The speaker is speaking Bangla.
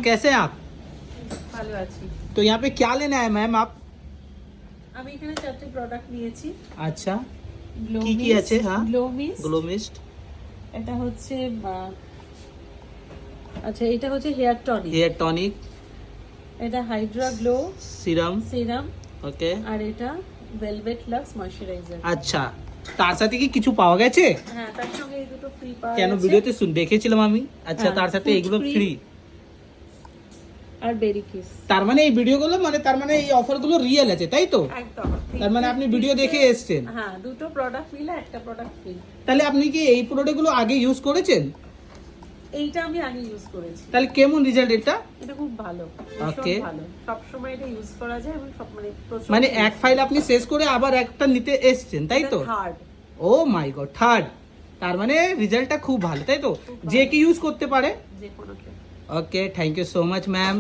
कैसे हैं आप? ভালো আছি। तो यहाँ पे क्या लेने आए मैम आप? আমি এখানে চারটি প্রোডাক্ট নিয়েছি। अच्छा গ্লো কি কি আছে? হ্যাঁ গ্লো মিস্ট, গ্লো মিস্ট, এটা হচ্ছে আচ্ছা এটা হচ্ছে হেয়ার টনিক, হেয়ার টনিক, এটা হাইড্রা গ্লো সিরাম, সিরাম, ওকে। আর এটা ভেলভেট লাক্স ময়শ্চারাইজার। আচ্ছা, তার সাথে কি কিছু পাওয়া গেছে? হ্যাঁ, তার সঙ্গে এই দুটো ফ্রি পাওয়া কেন যাচ্ছে। ভিডিওতে দেখেছিলাম আমি। আচ্ছা, হ্যাঁ, তার সাথে food এগুলো free। ফ্রি। আর বেরি কিস। তার মানে এই ভিডিওগুলো মানে তার মানে এই অফারগুলো রিয়েল আছে, তাই তো? একদম। তার মানে আপনি ভিডিও দেখে এসেছেন। হ্যাঁ, দুটো প্রোডাক্ট নিলে একটা প্রোডাক্ট ফ্রি। তাহলে আপনি কি এই প্রোডাক্টগুলো আগে ইউজ করেছেন? এইটা আমি আগে ইউজ করেছি। তাহলে কেমন রেজাল্ট এটা? এটা খুব ভালো, Okay. ভীষণ ভালো। সব সময় এটা ইউজ করা যায় এবং সব মানে এক ফাইল আপনি শেষ করে আবার একটা নিতে এসেছেন, তাই তো? থার্ড। ও মাই গড, থার্ড। তার মানে রেজাল্টটা খুব ভালো, তাই তো? যে কি ইউজ করতে পারে। যে কোনো কেউ। Okay, thank you so much ma'am.